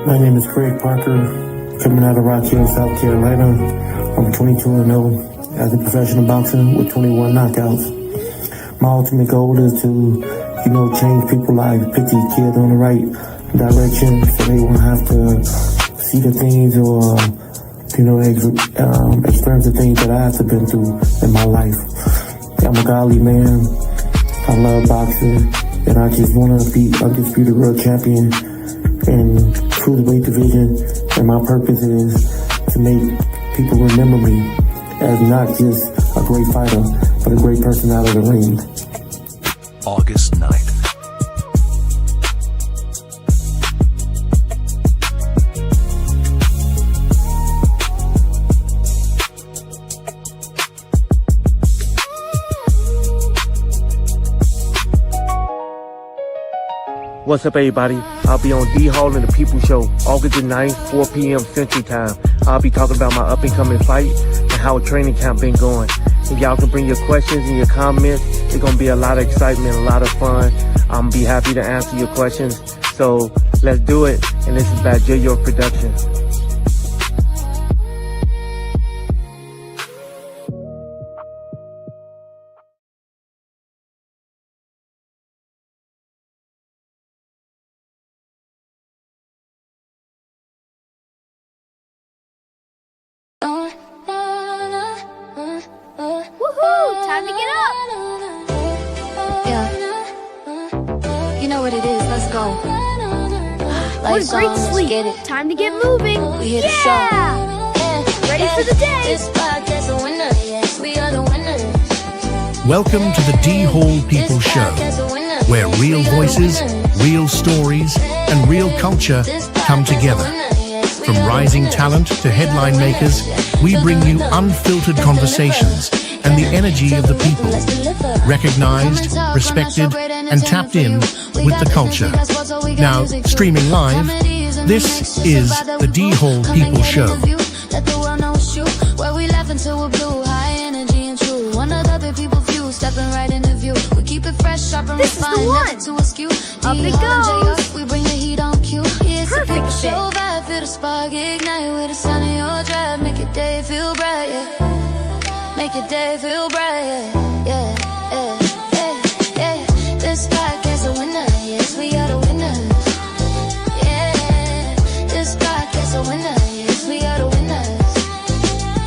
My name is Craig Parker, coming out of Rock Hill, South Carolina. I'm 22-0 as a professional boxer with 21 knockouts. My ultimate goal is to, change people's lives, put these kids on the right direction so they won't have to see the things or, experience the things that I have to been through in my life. I'm a godly man. I love boxing, and I just want to be undisputed world champion in cruiserweight division, and my purpose is to make people remember me as not just a great fighter, but a great person out of the ring. August 9th. What's up, everybody? I'll be on D Hall and the People Show, August the 9th, 4 p.m. Central Time. I'll be talking about my up-and-coming fight and how a training camp been going. If y'all can bring your questions and your comments, it's going to be a lot of excitement, a lot of fun. I'm going to be happy to answer your questions. So let's do it. And this is by J. York Productions. Woohoo! Time to get up! Yeah. You know what it is, let's go. What a great sleep. Get it. Time to get moving. We hit the Yeah! Ready for the day. This podcast a winner, yes, we are the winners. Welcome to the D Hall People Show, where real voices, real stories, and real culture come together. From rising talent to headline makers, we bring you unfiltered conversations and the energy of the people, recognized, respected, and tapped in with the culture. Now, streaming live, this is the D Hall People Show. Let the world know it's true. Where we laugh until we're blue. High energy and true. One of the other people view. Stepping right in the view. We keep it fresh, sharp and This is the refined. one. Never too askew. Up it goes. We bring the heat on cue. Yeah, it's a Perfect people fit. show vibe. Feel the spark ignite with the sound of your drive. Make your day feel bright, yeah. Make your day feel bright, yeah. Yeah, yeah, yeah, yeah. This podcast a winner. Yes, we are the winners. Yeah, this podcast a winner. Yes, we are the winners.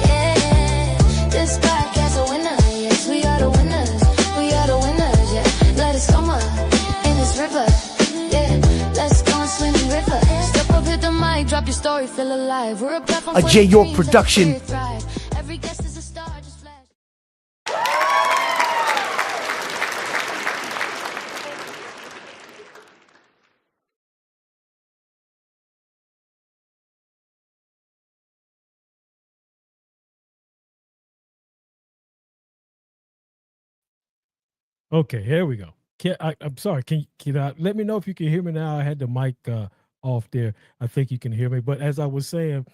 Yeah, this podcast a winner. Yes, we are the winners. We are the winners, yeah. Let us come up in this river. Yeah, let's go and swim in the river. Step up, hit the mic, drop your story, feel alive. We're a platform A for J. the York dreams that production. we thrive. Every guest is a star, just flash. Okay, here we go. I'm sorry. Can let me know if you can hear me now? I had the mic off there. I think you can hear me. But as I was saying,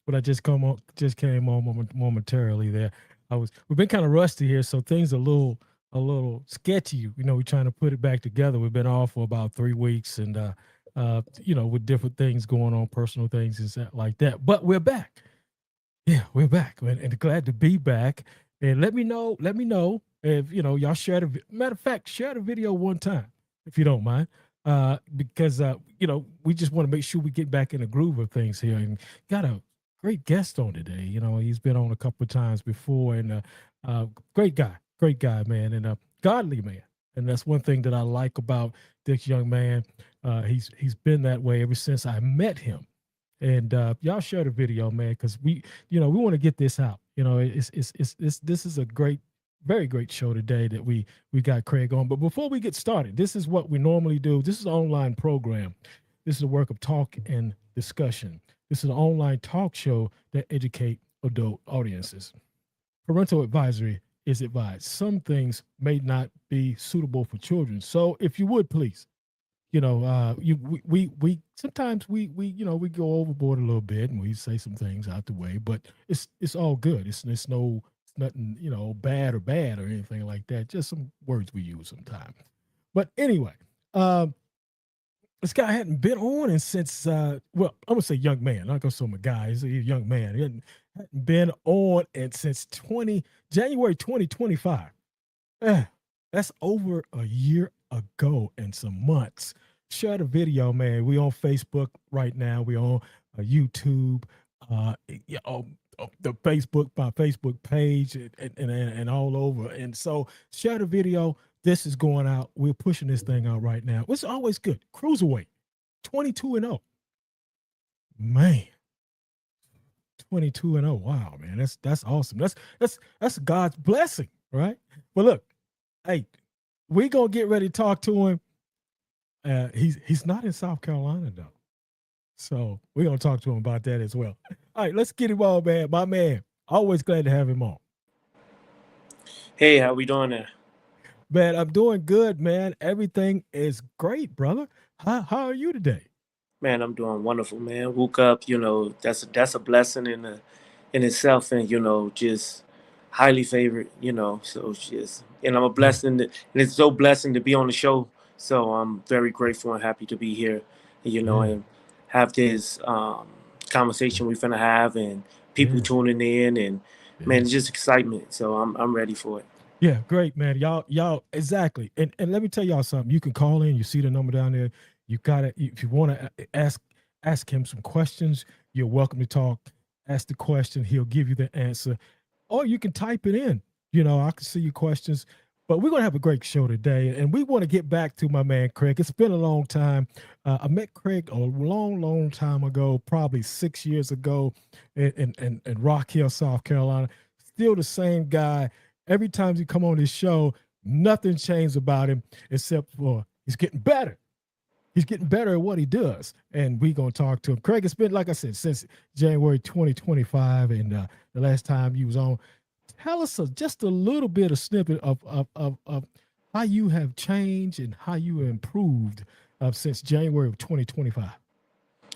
when I just came on momentarily there, we've been kind of rusty here, so things are a little sketchy. We're trying to put it back together. We've been off for about 3 weeks, and with different things going on, personal things and stuff like that. But we're back. Yeah, we're back, and glad to be back. And let me know if y'all share matter of fact, share the video one time if you don't mind, because we just want to make sure we get back in the groove of things here. And got a great guest on today. He's been on a couple of times before, and great guy, man, and a godly man. And that's one thing that I like about this young man. He's been that way ever since I met him. And y'all share the video, man, because we want to get this out. This is a very great show today that we got Craig on. But before we get started, this is what we normally do. This is an online program. This is a work of talk and discussion. This is an online talk show that educate adult audiences. Parental advisory is advised. Some things may not be suitable for children. So if you would please, we sometimes we go overboard a little bit and we say some things out the way, but it's all good. It's nothing bad or anything like that. Just some words we use sometimes. But anyway, this guy hadn't been on and since well, I'm gonna say young man. I'm not gonna say I'm a guy. He's a young man. Hadn't been on and since January 2025. Eh, that's over a year ago and some months. Share the video, man. We on Facebook right now. We on YouTube. Yeah, the my Facebook page, and all over. And so share the video. This is going out. We're pushing this thing out right now. It's always good. Cruiserweight, 22-0. Man, 22-0. Wow, man, that's awesome. That's God's blessing, right? But look, hey, we gonna get ready to talk to him. He's not in South Carolina though, so we're gonna talk to him about that as well. All right, let's get him on, man. My man, always glad to have him on. Hey, how we doing there? Man, I'm doing good, man. Everything is great, brother. How are you today? Man, I'm doing wonderful, man. Woke up, that's a blessing in itself, and just highly favored, So it's just, and I'm a Yeah, blessing, and it's so blessing to be on the show. So I'm very grateful and happy to be here, yeah, and have this conversation we're gonna have, and people yeah, tuning in, and man, yeah. it's just excitement. So I'm ready for it. Yeah, great, man. Y'all, exactly. And let me tell y'all something. You can call in. You see the number down there. You got it. If you want to ask him some questions, you're welcome to talk. Ask the question. He'll give you the answer, or you can type it in. I can see your questions. But we're gonna have a great show today, and we want to get back to my man Craig. It's been a long time. I met Craig a long time ago, probably 6 years ago, in Rock Hill, South Carolina. Still the same guy. Every time he come on this show, nothing changed about him except for he's getting better. He's getting better at what he does, and we're gonna talk to him. Craig, it's been like I said since January 2025, and the last time you was on. Tell us just a little bit of snippet of how you have changed and how you improved since January of 2025.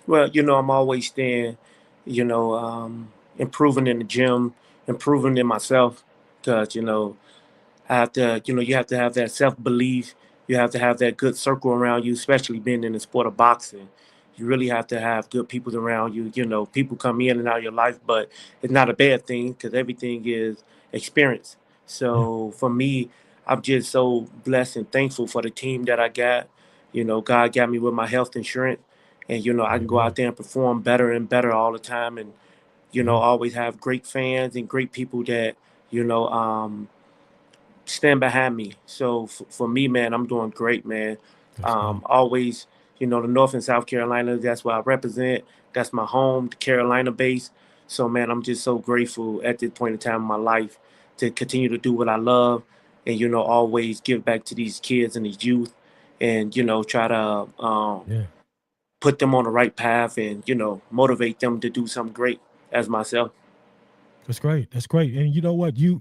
Well, I'm always staying, improving in the gym, improving in myself, because I have to, you have to have that self belief. You have to have that good circle around you, especially being in the sport of boxing. You really have to have good people around you. People come in and out of your life, but it's not a bad thing because everything is experience. Yeah, So for me, I'm just so blessed and thankful for the team that I got. God got me with my health insurance, and I can go out amen. there and perform better and better all the time, and Yeah, always have great fans and great people that you know. Stand behind me. So for me, man, I'm doing great, man. that's good. Always, the North and South Carolina, that's where I represent. That's my home, the Carolina base. So, man, I'm just so grateful at this point in time in my life to continue to do what I love and, always give back to these kids and these youth and, try to Yeah. put them on the right path and, motivate them to do something great as myself. That's great. That's great. And you know what? You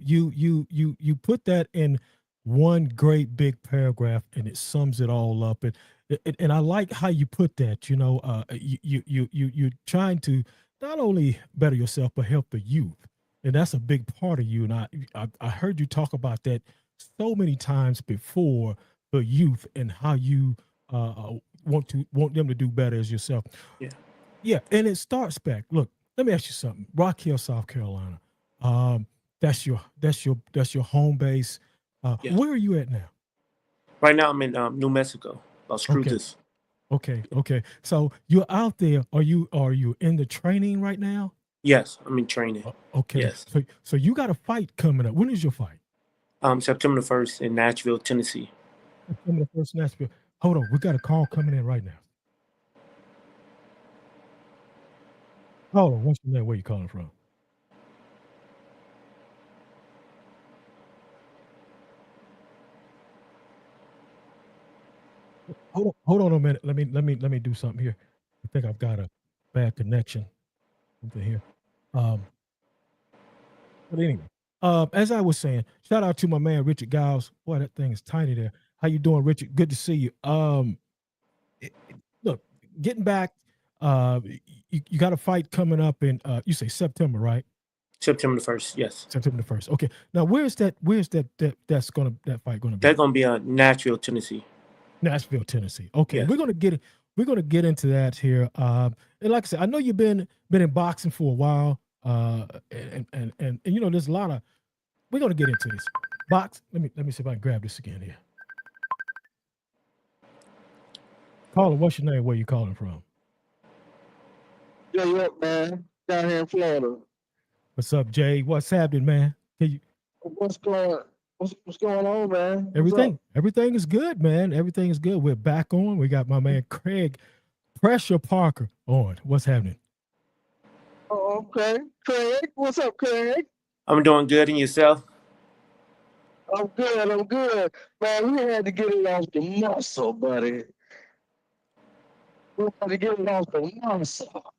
put that in one great big paragraph, and it sums it all up. And I like how you put that. You're trying to not only better yourself but help the youth, and that's a big part of you. And I heard you talk about that so many times before, the youth and how you want them to do better as yourself. Yeah. Yeah, and it starts back. Look, let me ask you something. Rock Hill, South Carolina. Um, that's your home base. Yeah. Where are you at now? Right now, I'm in New Mexico, Los Okay, Cruces. okay. So you're out there. Are you in the training right now? Yes, I'm in training. Okay. Yes. So you got a fight coming up. When is your fight? September the 1st in Nashville, Tennessee. September the first Nashville. Hold on, we got a call coming in right now. Hold on, what's your name? Where you calling from? Hold on a minute. Let me do something here. I think I've got a bad connection. Something here. Um, but anyway, as I was saying, shout out to my man Richard Giles. Boy, that thing is tiny there. How you doing, Richard? Good to see you. Look, getting back. You got a fight coming up in you say September, right? September the 1st, yes. September the first. Okay. Now, that fight gonna be? That's gonna be Nashville, Tennessee. Nashville, Tennessee. Okay, Yes. we're gonna get it. we're gonna get into that here. And like I said, I know you've been in boxing for a while. And you know, there's a lot of. We're gonna get into this box. Let me see if I can grab this again here. Caller, what's your name? Where you calling from? Yeah, yeah, man. Down here in Florida. What's up, Jay? What's happening, man? Can you? What's going on, man? Everything is good, man. Everything is good. We're back on. We got my man Craig Pressure Parker on. What's happening? Oh, okay. Craig, what's up, Craig? I'm doing good, and yourself? I'm good. Man, we had to get it off the muscle, buddy. We had to get it off the muscle.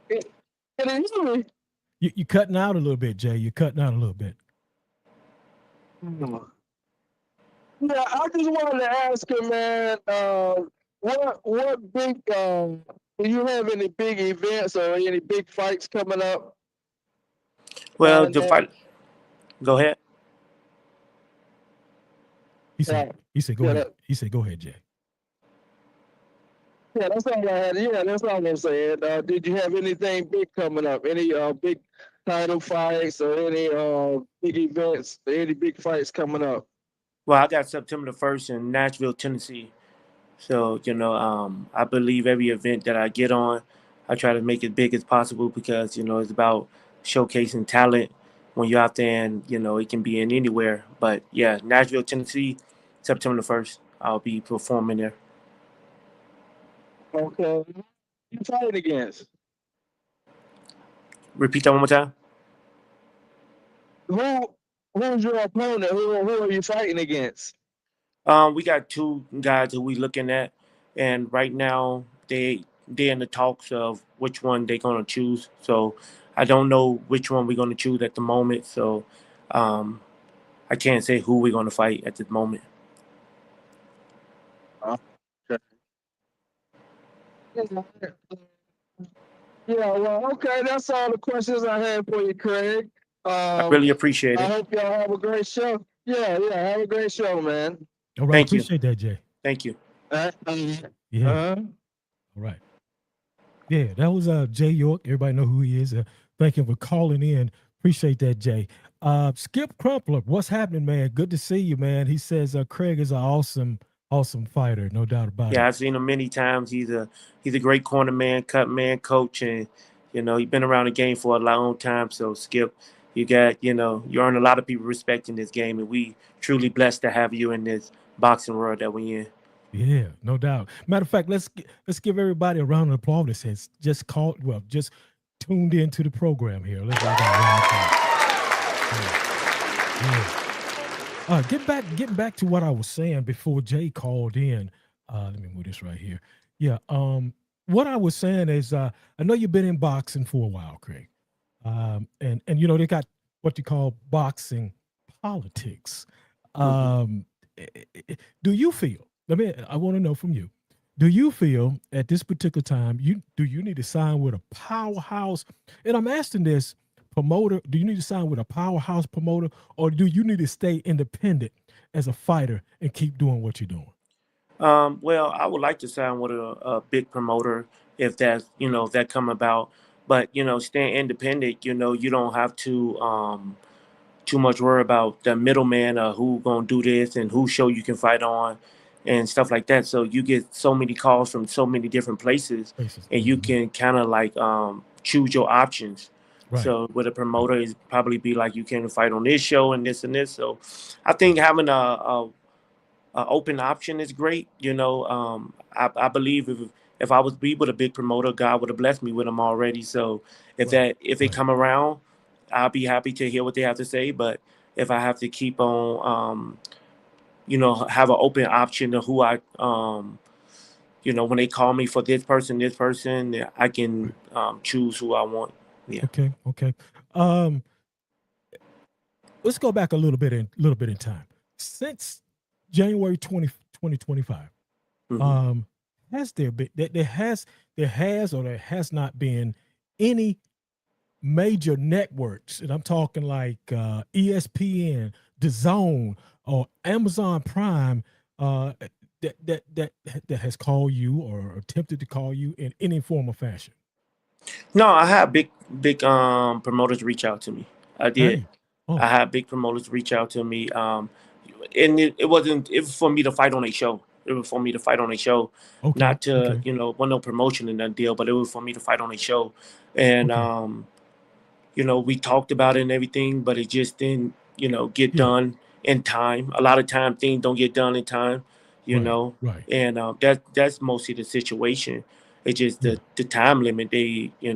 Can you hear me? You cutting out a little bit, Jay. You're cutting out a little bit. Yeah, I just wanted to ask you, man, what big do you have any big events or any big fights coming up? Well, the fight. Go ahead. He said go ahead. He said go ahead, Jay. Yeah, that's all I had. Yeah, that's all I'm saying. Did you have anything big coming up? Any big title fights or any big events? Any big fights coming up? Well, I got September the 1st in Nashville, Tennessee. So, you know, I believe every event that I get on, I try to make it big as possible because, you know, it's about showcasing talent when you're out there and, you know, it can be in anywhere. But, yeah, Nashville, Tennessee, September the 1st, I'll be performing there. Okay. You fighting against? Repeat that one more time. Who's your opponent? Who are you fighting against? We got two guys who we looking at, and right now they're in the talks of which one they're gonna choose. So I don't know which one we're gonna choose at the moment. So I can't say who we're gonna fight at the moment. Okay. Yeah, well, okay. That's all the questions I had for you, Craig. I really appreciate I it. hope y'all have a great show. Yeah, have a great show, man. All right, Thank you. appreciate that, Jay. Thank you. Yeah. All right. Yeah, that was Jay York. Everybody know who he is. Thank him for calling in. Appreciate that, Jay. Skip Crumpler, what's happening, man? Good to see you, man. He says Craig is an awesome fighter, no doubt about it. Yeah, I've seen him many times. He's a great corner man, cut man, coach, and you know he's been around the game for a long time. So Skip, you earn a lot of people respect in this game, and we truly blessed to have you in this boxing world that we in. Yeah, no doubt. Matter of fact, let's give everybody a round of applause that says just tuned into the program here. Let's give a round of applause. Getting back to what I was saying before Jay called in. Let me move this right here. Yeah. What I was saying is, I know you've been in boxing for a while, Craig. And you know they got what you call boxing politics. Do you feel? I want to know from you. Do you feel at this particular time you need to sign with a powerhouse? And I'm asking this promoter, do you need to sign with a powerhouse promoter, or do you need to stay independent as a fighter and keep doing what you're doing? Well, I would like to sign with a big promoter if that come about. But staying independent, you don't have to too much worry about the middleman or who gonna do this and who show you can fight on and stuff like that. So you get so many calls from so many different places, and you can kind of like choose your options. Right. So with a promoter, is probably be like you can fight on this show and this and this. So I think having a open option is great. I believe if I was be with a big promoter, God would have blessed me with them already. So if it come around, I'll be happy to hear what they have to say. But if I have to keep on, have an open option to who I, when they call me for this person, I can choose who I want. Yeah. Okay. Let's go back a little bit in time. Since January 2025, has there been there has or there has not been any major networks, and I'm talking like ESPN, DAZN, or Amazon Prime that has called you or attempted to call you in any form or fashion? No, I had big promoters reach out to me. I did. Hey, oh, I had big promoters reach out to me. And it wasn't. It was for me to fight on a show. It was for me to fight on a show, okay, not to okay, want no promotion in that deal. But it was for me to fight on a show, and okay, we talked about it and everything, but it just didn't, get yeah, done in time. A lot of time things don't get done in time, right, right, and that's mostly the situation. It's just yeah, the time limit they yeah,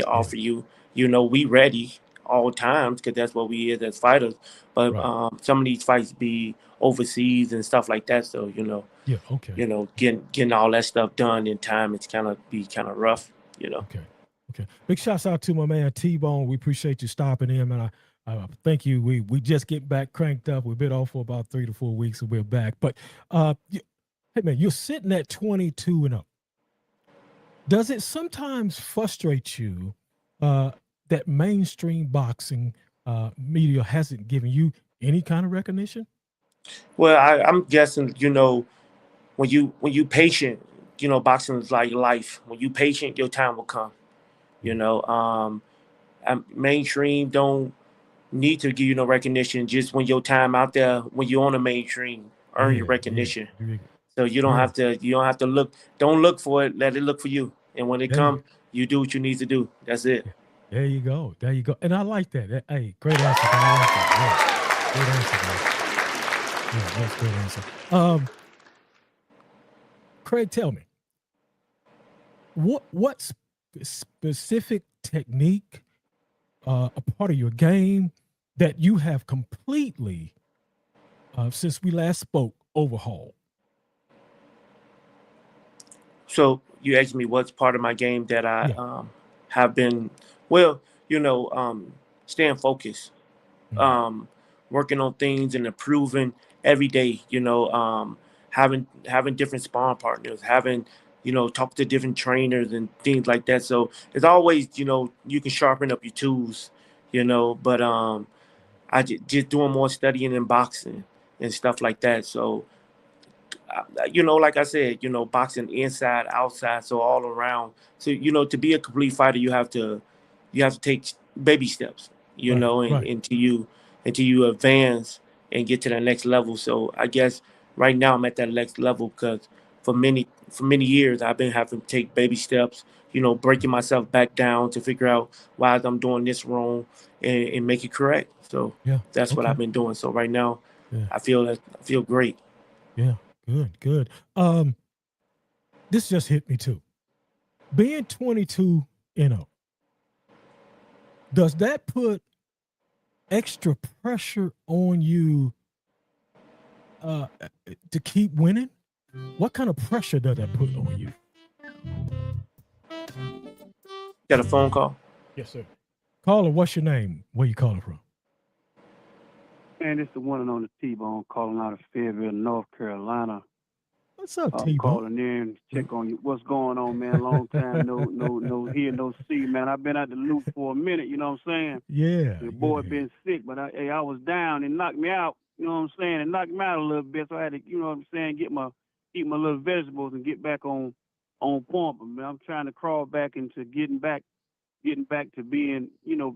offer you. We ready all times because that's what we is as fighters. But right, some of these fights be overseas and stuff like that. So yeah, okay, getting all that stuff done in time, it's kind of rough. okay, okay. Big shouts out to my man T-Bone. We appreciate you stopping in, man. I thank you. We just get back cranked up. We've been off for about 3 to 4 weeks, and we're back. But hey, man, you're sitting at 22-0. Does it sometimes frustrate you that mainstream boxing media hasn't given you any kind of recognition? Well, I'm guessing, when you patient, boxing is like life. When you patient, your time will come. You Mm. know, mainstream don't need to give you no recognition. Just when your time out there, when you're on the mainstream, earn your Yeah, yeah, recognition. yeah, So you don't yeah. have to. You don't have to look. Don't look for it. Let it look for you. And when it There you, come, you do what you need to do. That's it. yeah, there you go. There you go. And I like that. Hey, great answer. Man. I like that. Yeah, great answer, man. Yeah, that's a great answer. Craig, tell me what specific technique, a part of your game that you have completely, since we last spoke, overhauled. So you asked me what's part of my game that I Yeah. have been, well, staying focused, Mm. um, working on things and improving every day. Having different sparring partners, having talk to different trainers and things like that. So it's always you can sharpen up your tools, But just doing more studying in boxing and stuff like that. So like I said, boxing inside, outside, so all around. So to be a complete fighter, you have to take baby steps, Right. and Right. until you advance and get to the next level. So I guess right now I'm at that next level because for many years I've been having to take baby steps, breaking myself back down to figure out why I'm doing this wrong and make it correct. So Yeah. that's what I've Okay. been doing. So right now Yeah. I feel great. Yeah. Good. Good. This just hit me too. Being 22, does that put extra pressure on you uh, to keep winning? What kind of pressure does that put on you? Got a phone call? Yes, sir. Caller, what's your name? Where you calling from? Man, it's the one and only T-Bone calling out of Fayetteville, North Carolina. What's up, T-Bone? Calling in, check on you. What's going on, man? Long time, no hear, no see, man. I've been out the loop for a minute, you know what I'm saying? Yeah. The boy been sick, but I was down and knocked me out, you know what I'm saying? It knocked me out a little bit, so I had to, you know what I'm saying, eat my little vegetables and get back on point. But man, I'm trying to crawl back into getting back to being,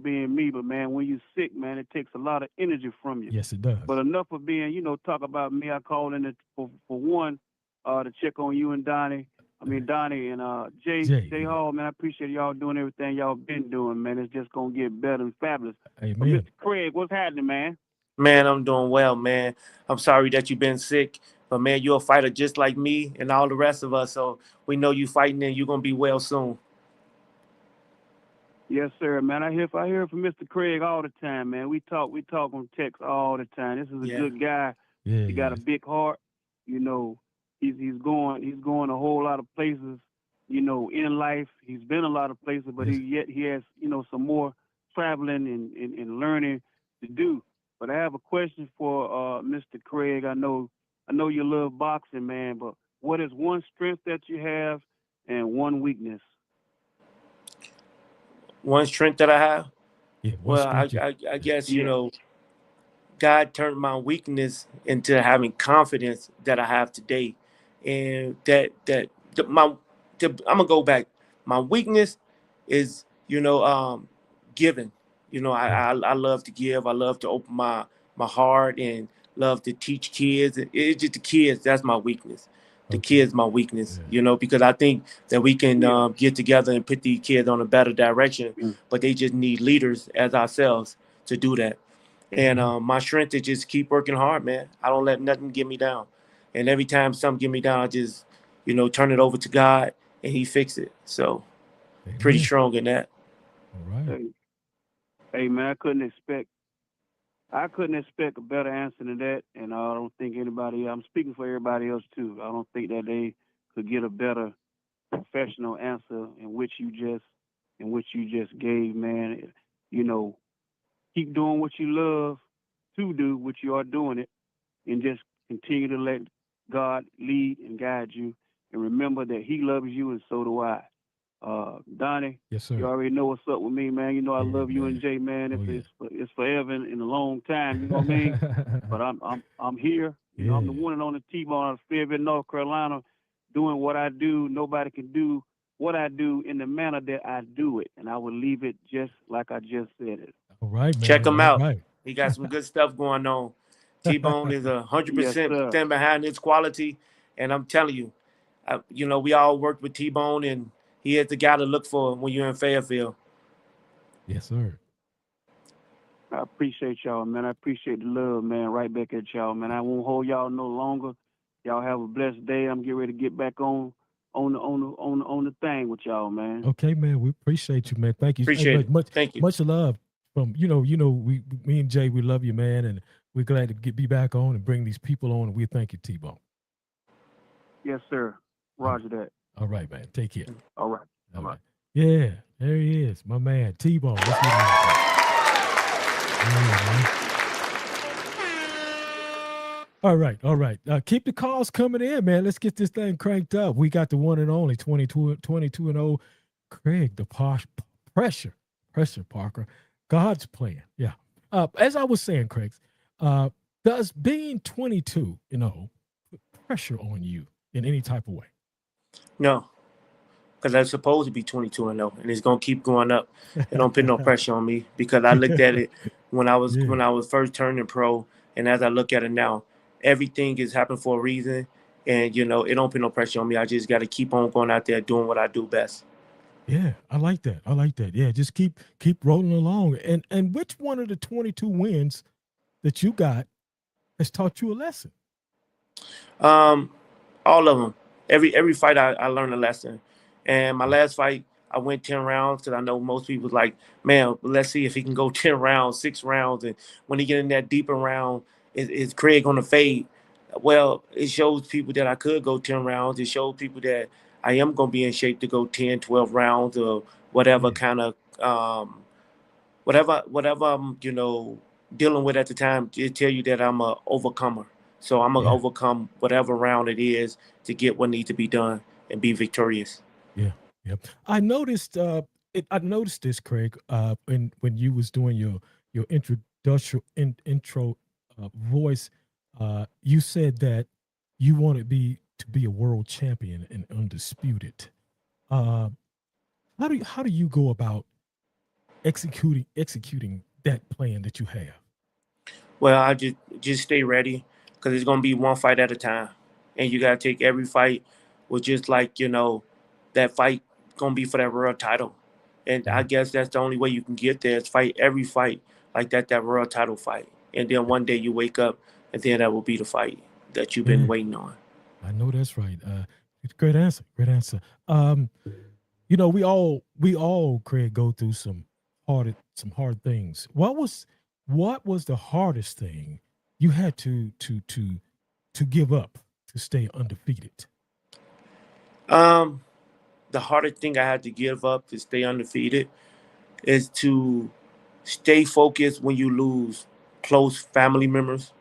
being me. But man, when you're sick, man, it takes a lot of energy from you. Yes, it does. But enough of being, talk about me. I called in for one, to check on you and Donnie. Donnie and Jay Hall, man. I appreciate y'all doing everything y'all been doing, man. It's just gonna get better and fabulous. Amen. But Mr. Craig, what's happening, man? Man, I'm doing well, man. I'm sorry that you've been sick, but man, you're a fighter just like me and all the rest of us. So we know you fighting and you're gonna be well soon. Yes, sir, man. I hear from Mr. Craig all the time, man. We talk on text all the time. This is a good guy. Yeah. He got a big heart. He's going a whole lot of places, in life. He's been a lot of places, but Yes. he has, some more traveling and learning to do. But I have a question for Mr. Craig. I know you love boxing, man, but what is one strength that you have and one weakness? One strength that I have, Yeah. One well, strength. I guess Yeah. God turned my weakness into having confidence that I have today, and I'm gonna go back. My weakness is, giving. I love to give. I love to open my heart and love to teach kids. It's just the kids. That's my weakness. The kids, my weakness. Because I think that we can get together and put these kids on a better direction, but they just need leaders as ourselves to do that. And my strength is just keep working hard, man. I don't let nothing get me down. And every time something get me down, I just, turn it over to God and He fix it. So pretty strong in that. All right. Hey man, I couldn't expect a better answer than that, and I don't think anybody. I'm speaking for everybody else too. I don't think that they could get a better professional answer in which you just gave, man. You know, keep doing what you love to do, which you are doing it, and just continue to let God lead and guide you. And remember that He loves you, and so do I. Donnie, Yes, sir. you already know what's up with me, man. You know I love you and Jay, man. It's forever and a long time. You know what I mean? But I'm here. You know, I'm the one and only T-Bone out of Fayetteville, North Carolina, doing what I do. Nobody can do what I do in the manner that I do it, and I will leave it just like I just said it. All right, man. Check him All out. right. He got some good stuff going on. T-Bone is 100% Yes, sir. stand behind his quality, and I'm telling you, we all worked with T-Bone, and he is the guy to look for when you're in Fayetteville. Yes, sir. I appreciate y'all, man. I appreciate the love, man. Right back at y'all, man. I won't hold y'all no longer. Y'all have a blessed day. I'm getting ready to get back on the thing with y'all, man. Okay, man. We appreciate you, man. Thank you. Appreciate it. Much, Thank you. much love from me and Jay. We love you, man, and we're glad to be back on and bring these people on. And we thank you, T-Bone. Yes, sir. Roger that. All right, man. Take care. All right. All right. Yeah, there he is, my man, T-Bone. Let's get him. All right. Keep the calls coming in, man. Let's get this thing cranked up. We got the one and only 22-0 Craig, the pressure, Parker. God's plan. Yeah. As I was saying, Craig, does being 22, put pressure on you in any type of way? No, because I'm supposed to be 22-0, and it's gonna keep going up. It don't put no pressure on me because I looked at it when I was first turning pro, and as I look at it now, everything is happening for a reason, and it don't put no pressure on me. I just got to keep on going out there doing what I do best. Yeah, I like that. Yeah, just keep rolling along. And which one of the 22 wins that you got has taught you a lesson? All of them. Every fight I learned a lesson. And my last fight, I went 10 rounds because I know most people was like, man, let's see if he can go 10 rounds, 6 rounds. And when he get in that deeper round, is Craig going to fade? Well, it shows people that I could go 10 rounds. It shows people that I am going to be in shape to go 10, 12 rounds or whatever kind of, whatever I'm, dealing with at the time. It tell you that I'm a overcomer. So I'm going to overcome whatever round it is to get what needs to be done and be victorious. Yeah. I noticed this, Craig, when you was doing your intro voice, you said that you wanted to be a world champion and undisputed. How do you go about executing that plan that you have? Well, I just stay ready because it's gonna be one fight at a time, and you gotta take every fight with just like that fight gonna be for that world title, and I guess that's the only way you can get there is fight every fight like that world title fight, and then one day you wake up and then that will be the fight that you've been waiting on. I know that's right. Great answer. We all, Craig, go through some hard things. What was the hardest thing you had to give up to stay undefeated? The hardest thing I had to give up to stay undefeated is to stay focused when you lose close family members,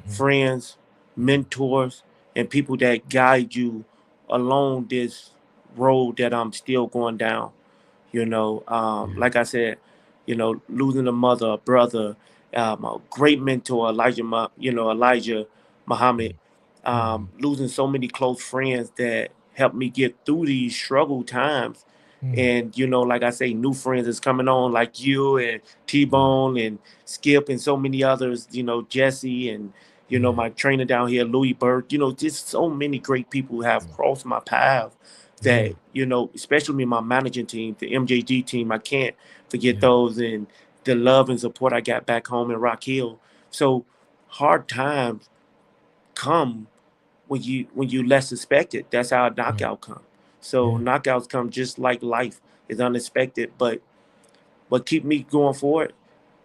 friends, mentors, and people that guide you along this road that I'm still going down. Like I said, losing a mother, a brother, a great mentor, Elijah Muhammad. Mhm. Losing so many close friends that helped me get through these struggle times. Mm. And like I say, new friends is coming on, like you and Yeah. T-Bone and Skip and so many others. Jesse and Yeah. my trainer down here, Louis Burke. Just so many great people have Mm. crossed my path that Yeah. especially my managing team, the MJG team. I can't forget Yeah. those, and the love and support I got back home in Rock Hill. So hard times come when you less expect it. That's how a Right. knockout come. So Yeah. knockouts come just like life is unexpected. But what keep me going forward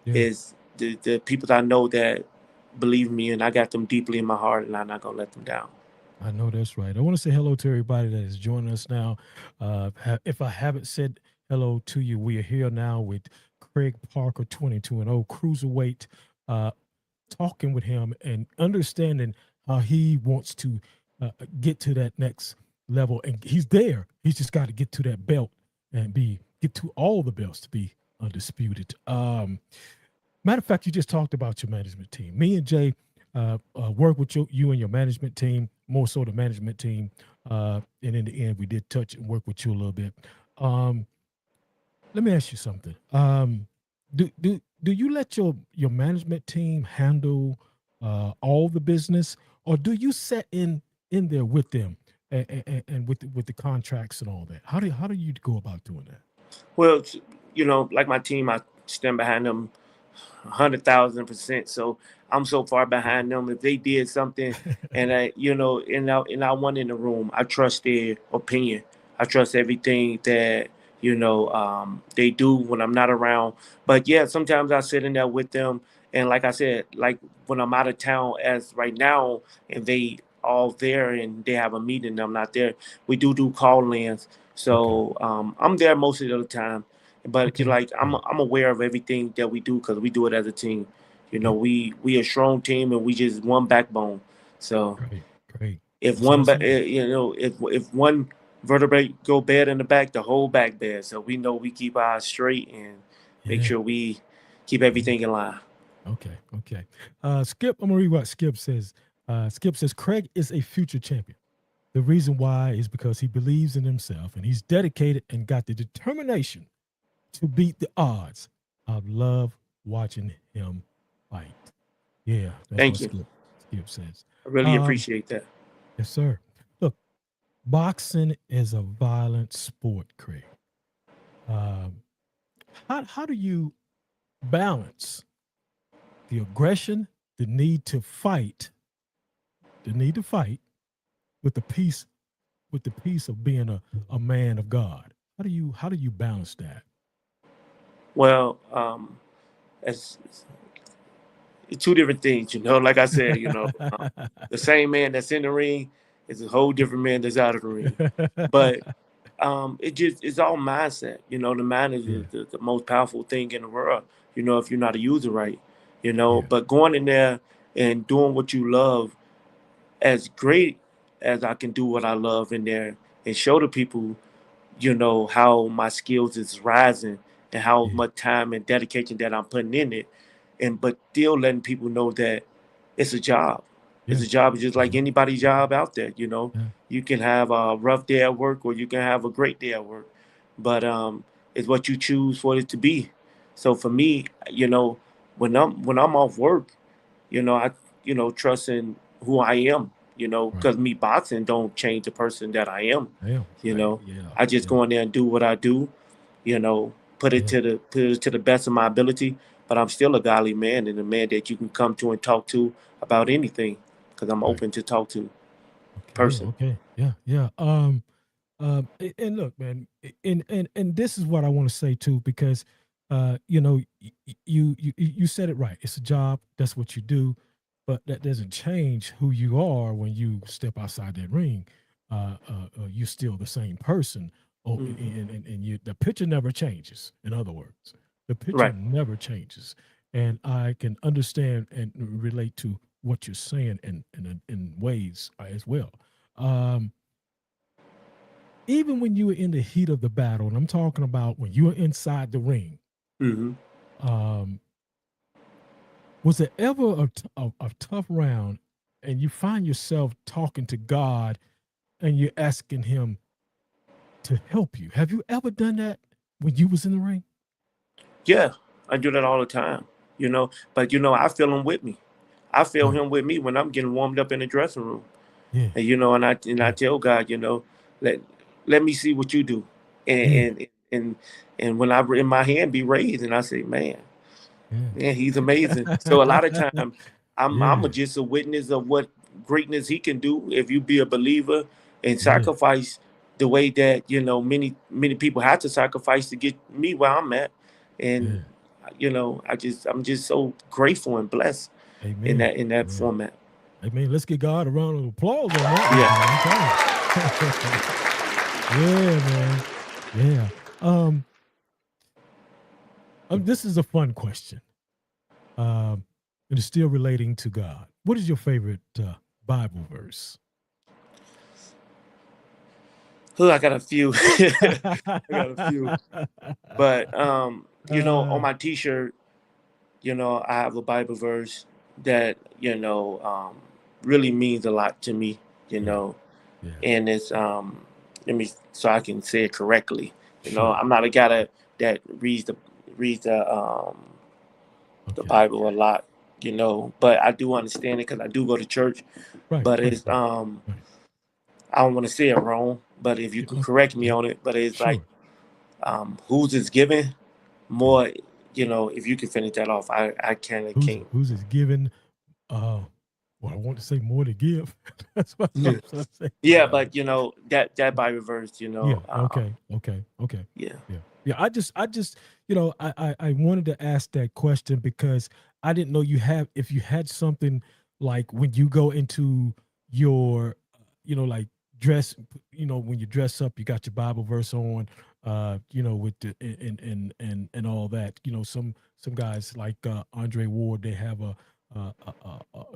Yeah. is the people I know that believe me, and I got them deeply in my heart, and I'm not gonna let them down. I know that's right. I want to say hello to everybody that is joining us now. If I haven't said hello to you, we are here now with Craig Parker, 22-0 cruiserweight, uh, talking with him and understanding how he wants to get to that next level. And he's there. He's just got to get to that belt and get to all the belts to be undisputed. Matter of fact, you just talked about your management team. Me and Jay work with you and your management team, more so the management team. And in the end, we did touch and work with you a little bit. Um, Let me ask you something. Do you let your management team handle all the business, or do you set in there with them and with the contracts and all that? How do you go about doing that? Well, like my team, I stand behind them 100,000%. So I'm so far behind them. If they did something, and and I want in the room, I trust their opinion. I trust everything that they do when I'm not around. But yeah, sometimes I sit in there with them, and like I said, like when I'm out of town, as right now, and they all there and they have a meeting, I'm not there. We do call-ins, Okay. so I'm there most of the time. But Okay. Great. I'm aware of everything that we do because we do it as a team. Yep. We a strong team and we just one backbone. So Great. Great. if That's awesome. if one vertebrae go bad in the back, the whole back bad. So we know we keep our eyes straight and make Yeah. sure we keep Yeah. everything in line. Okay. Okay. Skip, I'm gonna read what Skip says. Skip says Craig is a future champion. The reason why is because he believes in himself and he's dedicated and got the determination to beat the odds. I love watching him fight. Yeah, that's what Thank you. Skip says. I really Um, appreciate that. yes, sir. Look, boxing is a violent sport, Craig. Um, how do you balance the aggression, the need to fight, the need to fight with the peace of being a man of God? How do you balance that? Well, it's two different things. Like I said, the same man that's in the ring is a whole different man that's out of the ring. But it's all mindset. The mind is Yeah, the most powerful thing in the world. If you're not a user right. yeah, But going in there and doing what you love, as great as I can do what I love in there and show the people, how my skills is rising and how yeah, much time and dedication that I'm putting in it, and but still letting people know that it's a job. It's yeah. a job just That's like right. anybody's job out there. Yeah, You can have a rough day at work or you can have a great day at work, but it's what you choose for it to be. So for me, when I'm off work, I trust in who I am, right. because me boxing don't change the person that I am. Yeah, You right. know, Yeah, I just yeah, go in there and do what I do, put it yeah. to the best of my ability. But I'm still a godly man and a man that you can come to and talk to about anything because I'm Right. open to talk to Okay. person. Okay. Yeah. Yeah. And look, man, and this is what I want to say too, because you said it right. It's a job. That's what you do, but that doesn't change who you are when you step outside that ring. You're still the same person. Oh, Hmm. and the picture never changes. In other words, the picture Right. never changes, and I can understand and relate to what you're saying in ways as well. Um, Even when you were in the heat of the battle, and I'm talking about when you were inside the ring, Hmm. um, Was there ever a tough round and you find yourself talking to God and you're asking him to help you? Have you ever done that when you was in the ring? Yeah, I do that all the time, you know. But I feel him with me. I feel Yeah, him with me when I'm getting warmed up in the dressing room. yeah, And I yeah, tell God, let let me see what you do. yeah, And when I in my hand be raised and I say, man, yeah. man, he's amazing. So a lot of time I'm Yeah, just a witness of what greatness he can do if you be a believer and yeah, sacrifice the way that many people have to sacrifice to get me where I'm at. And yeah. I'm just so grateful and blessed in Amen. that Man. format. Amen. Let's give God a round of applause on that one, Yeah. man. I'm telling you. Yeah, man. Yeah. This is a fun question. It is still relating to God. What is your favorite Bible verse? Oh, I got a few. I got a few. But on uh, my t-shirt, I have a Bible verse that, really means a lot to me, yeah, yeah, and it's let me so I can say it correctly. sure. I'm not a guy that reads the Okay. Bible a lot, but I do understand it because I do go to church. Right, But right, it's right, right. I don't want to say it wrong, but if you Yeah, can correct me okay. on it, but it's like Sure. whose is given Yeah. more, if you can finish that off, I kind of can't. Who's is given well, I want to say more to give. That's what I'm Yeah, trying to say. yeah, but that Bible verse, Yeah. Okay. Okay. Okay. yeah. Yeah. Yeah. I just, I wanted to ask that question because I didn't know if you had something like when you go into your, like dress, when you dress up, you got your Bible verse on, with the, and all that, some guys like, Andre Ward, they have a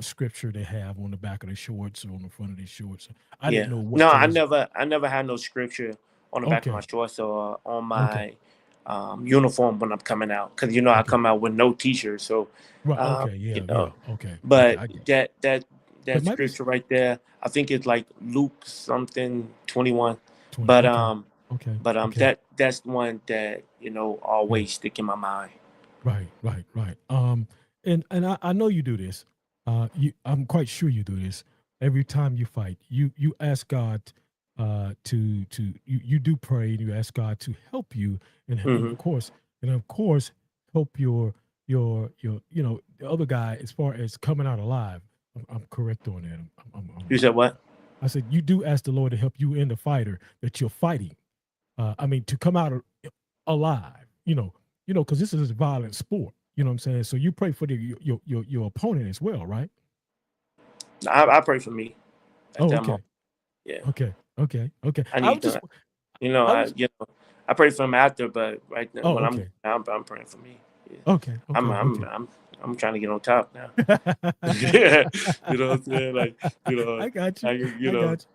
scripture they have on the back of their shorts or on the front of their shorts. I didn't Yeah. know what No, those. I never had no scripture on the back of my Okay. shorts or on Okay. my uniform when I'm coming out, because I Okay. come out with no t-shirt. So, Right. um, Okay. you Yeah. Yeah. know, Okay. Okay. but I get. that But might be scripture right there, I think it's like Luke something 21. 20. But Okay. Okay. Okay. that's the one that Yeah. always stick in my mind. Right. Right. Right. And I know you do this. I'm quite sure you do this every time you fight. You ask God you do pray and you ask God to help you and Hmm. of course help your the other guy as far as coming out alive. I'm correct on that. You said what? I said you do ask the Lord to help you in the fighter that you're fighting. I mean, to come out alive. Because this is a violent sport. You know what I'm saying? So you pray for your opponent as well, right? I pray for me at Oh, that okay, moment. Yeah, okay, okay, okay. I I need was just, to. You know, I I was. you know, I pray for him after, but right now Oh, when okay, I'm praying for me. Yeah. okay, I'm okay, I'm okay. I'm I'm trying to get on top now. Yeah, you know what I'm saying? Like, I got you. I I got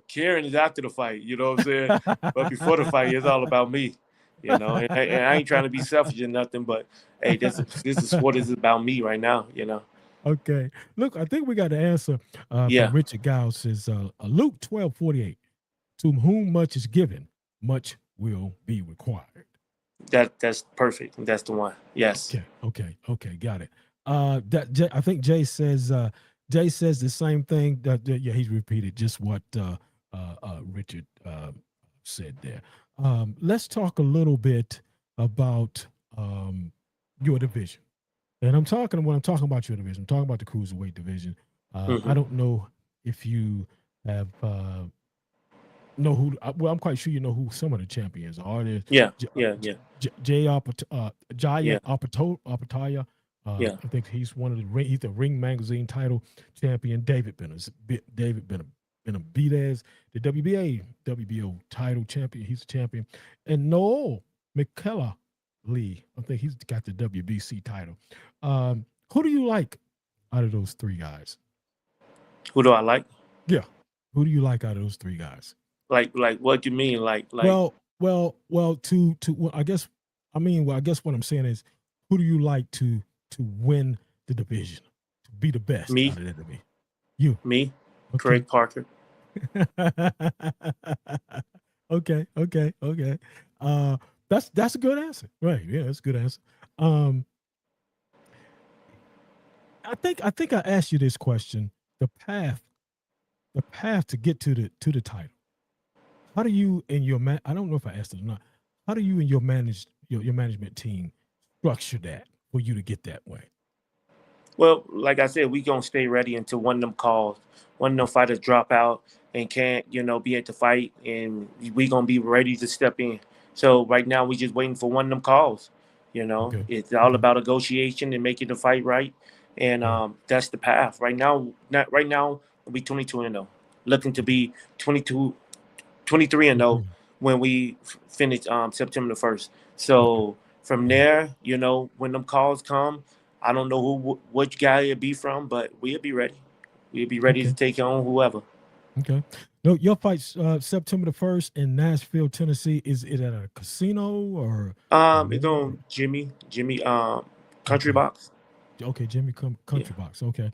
Karen is after the fight. You know what I'm saying? But before the fight, it's all about me. And I ain't trying to be selfish or nothing, but hey, this is what is about me right now. Okay. Look, I think we got the answer from Yeah, Richard Giles. Says Luke 12:48. To whom much is given, much will be required. that's perfect. That's the one. Yes. Okay, okay, okay, got it. I think Jay says the same thing. Yeah, he's repeated just what Richard said there. Let's talk a little bit about your division. And when I'm talking about your division, I'm talking about the cruiserweight division. I Hmm. don't know if you have know who. Well, I'm quite sure you know who some of the champions are. There's Yeah, J- yeah, yeah, Jaya yeah, Apatoya. yeah. I think he's one of the he's the Ring Magazine title champion. David Benavidez, the WBO title champion. He's a champion, and Noel McKellar Lee. I think he's got the WBC title. Who do you like out of those three guys? Who do I like? Yeah, who do you like out of those three guys? Like what do you mean? Like Well. To well, I guess what I'm saying is, who do you like to to win the division, to be the best Me, out of that division? You. me, Okay. Craig Parker. Okay. That's a good answer. Right. Yeah, that's a good answer. Um, I think I asked you this question. The path to get to the title. How do you and your man? I don't know if I asked it or not. How do you and your management team structure that for you to get that way? Well, like I said, we gonna stay ready until one of them calls, one of them fighters drop out and can't, be at the fight, and we gonna be ready to step in. So right now we just waiting for one of them calls. Okay. It's all Okay. about negotiation and making the fight right, and Right. that's the path. Right now, not right now, we'll be 22-0, looking to be 23-0 23. when we finish September the 1st. Okay. So from Yeah. there, when them calls come, I don't know which guy it'll be from, but we'll be ready. We'll be ready to Okay. take on whoever. Okay. No, your fight's September the 1st in Nashville, Tennessee. Is it at a casino or It's where? on Jimmy Country Okay. Box. Okay, Jimmy Yeah. Country Box. Okay.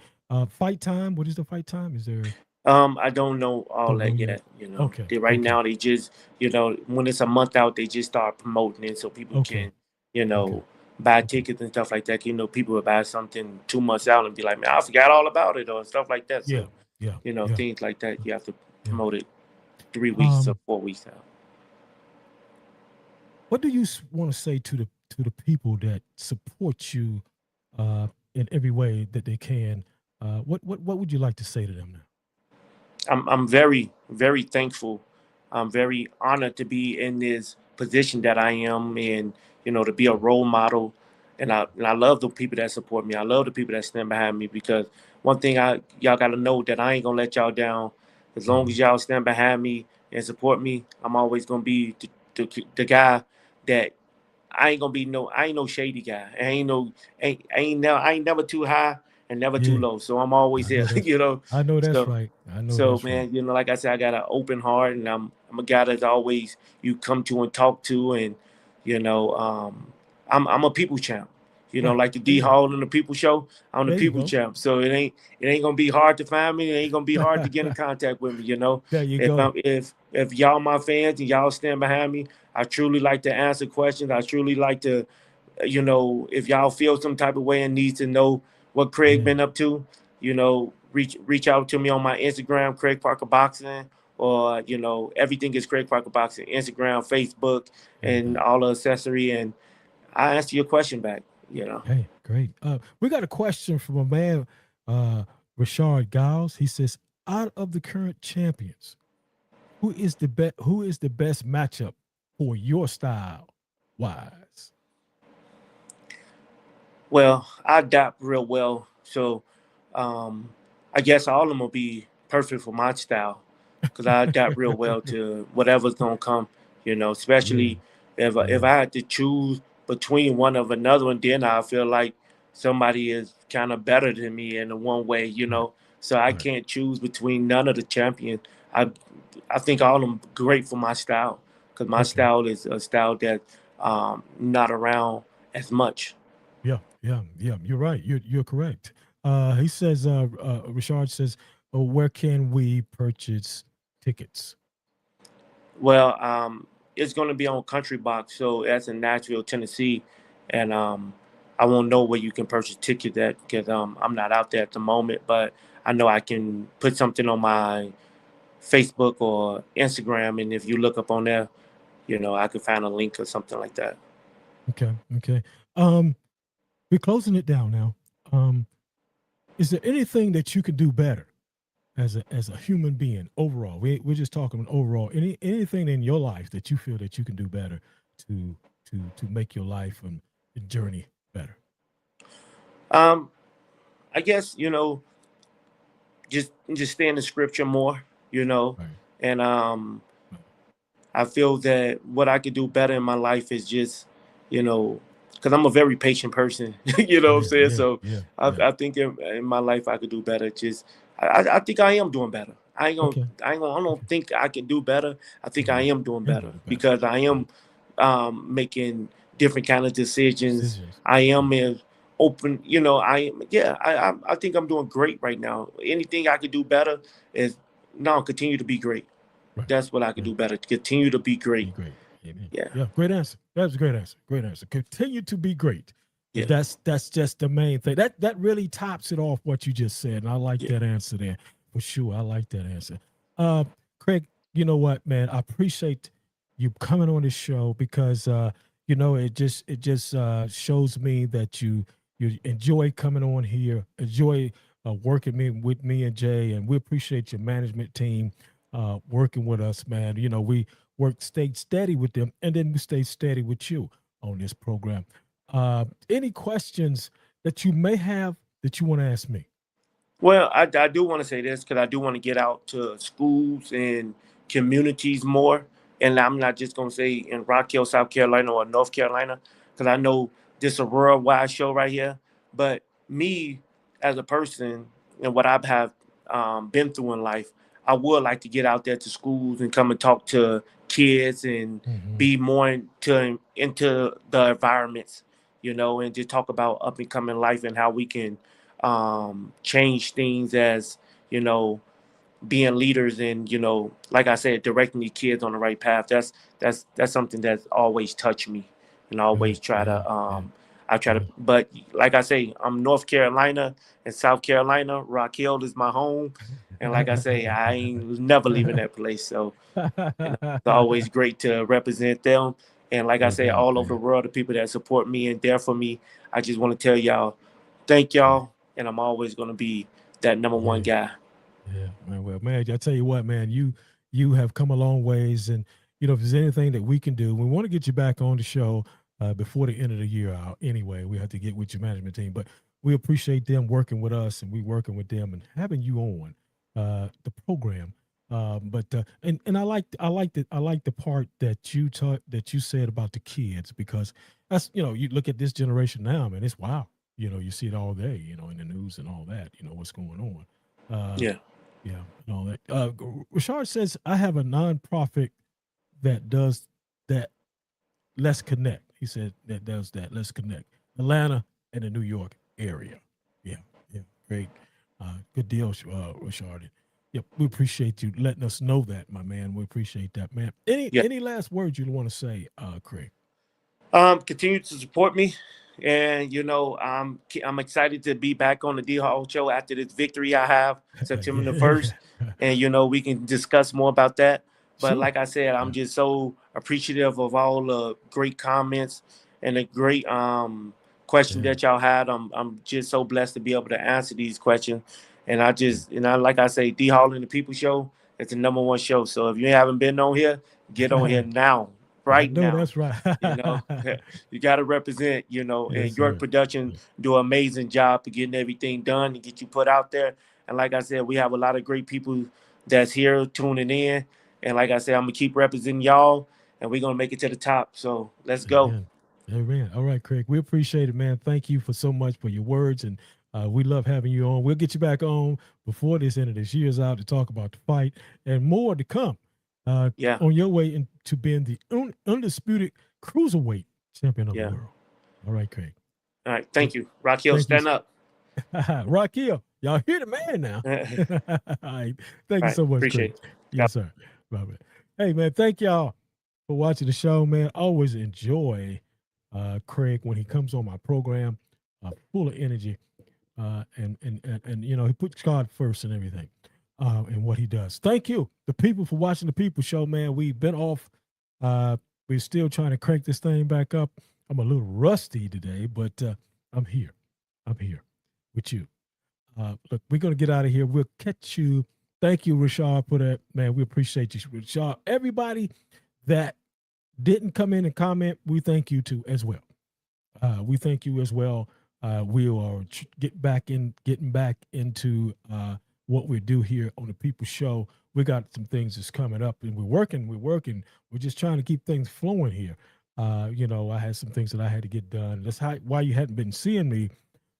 Fight time. What is the fight time? Is there I don't know all don't know that yet? yet. Okay. Right Okay. now they just, when it's a month out, they just start promoting it so people Okay. can, Okay. buy Okay. tickets and stuff like that. People will buy something 2 months out and be like, man, I forgot all about it or stuff like that. Yeah. So, Yeah. Yeah. things like that. You have to Yeah. promote it 3 weeks or Um, 4 weeks out. what do you want to say to the people that support you in every way that they can? What would you like to say to them now? I'm very, very thankful. I'm very honored to be in this position that I am in, to be a role model. And I love the people that support me. I love the people that stand behind me because one thing y'all gotta know that I ain't gonna let y'all down. As long as y'all stand behind me and support me, I'm always gonna be the guy that I ain't no shady guy. I ain't never too high and never too Yeah, low. So I'm always I here, know that's I know that's So right. I know so that's right. man, like I said, I got an open heart, and I'm a guy that's always you come to and talk to, and you know, um, I'm a people champ. Right. Like the D Yeah. Hall and the People Show, I'm the There you people go. champ. So it ain't gonna be hard to find me. It ain't gonna be hard to get in contact with me. There you If go. if y'all my fans and y'all stand behind me, I truly like to answer questions. I truly like to, if y'all feel some type of way and need to know what Craig Yeah. been up to, reach out to me on my Instagram, Craig Parker Boxing, or everything is Craig Parker Boxing, Instagram, Facebook, and Everything. all the accessory, and I answer your question back. You know, Hey, great. We got a question from a man, Rashard Giles. He says, out of the current champions, who is the best matchup for your style wise? well, I adapt real well, so um, I guess all of them will be perfect for my style because I adapt real well to whatever's gonna come. Yeah, Especially if yeah, I had to choose between one of another one, then I feel like somebody is kind of better than me in one way. right, So I right. can't choose between none of the champions. I I think all of them great for my style because my Okay. style is a style that not around as much. Yeah. You're right. You're correct. He says, Richard says, where can we purchase tickets? Well, it's going to be on Country Box, so that's in Nashville, Tennessee, and I won't know where you can purchase tickets at because I'm not out there at the moment. But I know I can put something on my Facebook or Instagram, and if you look up on there, I could find a link or something like that. Okay. Um, we're closing it down now. Um, is there anything that you could do better as a human being overall? We're just talking overall. Anything in your life that you feel that you can do better to to make your life and journey better? Um, I guess just stay in the scripture more, Right. and Right. I feel that what I could do better in my life is just, because I'm a very patient person, you know what I'm Yeah. saying? Yeah. So Yeah. I, Yeah. I think in my life I could do better. Just, I think I am doing better. Okay. I don't Okay. think I can do better. I think I Yeah. am doing And better doing better. because I Right. am making different kind of decisions. Decisions. I Yeah. am open. I think I'm doing great right now. Anything I could do better is now continue to be great. Right. That's what I could Right. do better. Continue to be Be great. great. Amen. Yeah. Yeah, great answer. That was a great answer. Great answer. Continue to be great. Yeah. That's just the main thing. That really tops it off what you just said. And I like Yeah. that answer there for sure. I like that answer. Craig, you know what, man? I appreciate you coming on this show because it just shows me that you enjoy coming on here, enjoy working with me and Jay, and we appreciate your management team working with us, man. We stayed steady with them, and then we stayed steady with you on this program. Any questions that you may have that you want to ask me? Well, I do want to say this because I do want to get out to schools and communities more. And I'm not just going to say in Rock Hill, South Carolina or North Carolina, because I know this is a worldwide show right here. But me as a person and what I've have been through in life, I would like to get out there to schools and come and talk to kids and Mhm. be more into the environments, and just talk about up and coming life and how we can change things as you know being leaders and like I said, directing the kids on the right path. That's something that's always touched me, and I Yeah, always try yeah, to yeah, I try to. yeah. But like I say, I'm North Carolina and South Carolina. Rock Hill is my home, and like I say, I ain't never leaving that place. So it's always great to represent them. And like I No say, doubt, all over the man. world, the people that support me and there for me, I just want to tell y'all, thank Yeah, y'all. And I'm always going to be that number one yeah. guy. Yeah, man. Well, man, I tell you what, man, you have come a long ways, and if there's anything that we can do, we want to get you back on the show before the end of the year. Out anyway, we have to get with your management team, but we appreciate them working with us, and we working with them, and having you on the program. And I like the part that you taught that you said about the kids because that's you look at this generation now, man, it's wow. You see it all day, in the news and all that. What's going on. Uh, Yeah. yeah, and all that. Rashard says I have a nonprofit that does that. Let's connect. He said that does that. Let's connect. Atlanta and the New York area. Yeah, yeah, great. Good deal, Rashard. Yep, we appreciate you letting us know that, my man. We appreciate that, man. Any Yeah. any last words you want to say, Craig? Continue to support me. And, I'm excited to be back on the D Hall show after this victory I have September the Yeah, 1st. And, we can discuss more about that. But sure. like I said, I'm Yeah, just so appreciative of all the great comments and the great questions yeah, that y'all had. I'm just so blessed to be able to answer these questions. And yeah. like I say, D Hall and the People Show, it's the number one show. So if you haven't been on here, get on here now, I right know now. that's right. You know, you got to represent, Yes, and York sir. Production do an amazing job of getting everything done and get you put out there. And like I said, we have a lot of great people that's here tuning in. And like I said, I'm going to keep representing y'all and we're going to make it to the top. So let's go. Amen. Amen. All right, Craig. We appreciate it, man. Thank you for so much for your words, and we love having you on. We'll get you back on before this end of this year's out to talk about the fight and more to come. Yeah. On your way into being the undisputed cruiserweight champion of the Yeah. world. All right, Craig. All right. Thank you. Rock Hill, Thank you. stand up. Rocky, y'all hear the man now. All right. Thank you Right. so much, Appreciate Craig. it. Yes, sir. Bye-bye. Hey, man, thank y'all for watching the show, man. Always enjoy Craig when he comes on my program, full of energy, and he puts God first and everything, and what he does. Thank you, the people, for watching the People Show, man. We've been off. We're still trying to crank this thing back up. I'm a little rusty today, but I'm here. I'm here with you. Look, we're gonna get out of here. We'll catch you. Thank you, Rashad, for that, man. We appreciate you, Rashad. Everybody that didn't come in and comment, we thank you too as well. We thank you as well. We are getting back into what we do here on the People Show. We got some things that's coming up, and we're working. We're just trying to keep things flowing here. I had some things that I had to get done. That's why you hadn't been seeing me.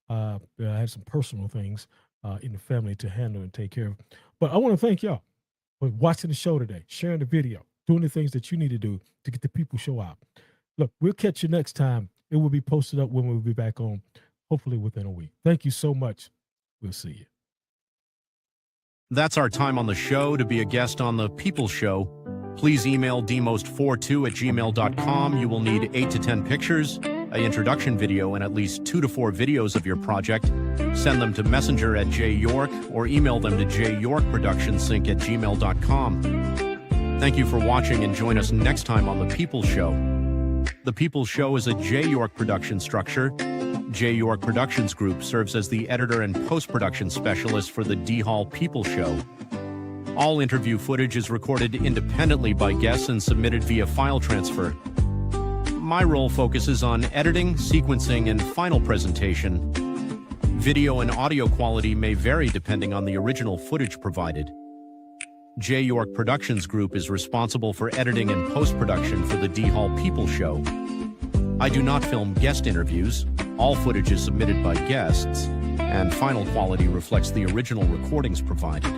I had some personal things in the family to handle and take care of. But I want to thank y'all for watching the show today, sharing the video, doing the things that you need to do to get the People Show out. Look, we'll catch you next time. It will be posted up when we'll be back on. hopefully within a week. Thank you so much. We'll see you. That's our time on the show. To be a guest on The People Show, please email dmost42@gmail.com. You will need 8 to 10 pictures, an introduction video, and at least 2 to 4 videos of your project. Send them to Messenger at jyork or email them to jyorkproductionsync@gmail.com. Thank you for watching, and join us next time on The People Show. The People Show is a J. York production structure. J. York Productions Group serves as the editor and post-production specialist for the D. Hall People Show. All interview footage is recorded independently by guests and submitted via file transfer. My role focuses on editing, sequencing, and final presentation. Video and audio quality may vary depending on the original footage provided. J. York Productions Group is responsible for editing and post-production for the D. Hall People Show. I do not film guest interviews. All footage is submitted by guests, and final quality reflects the original recordings provided.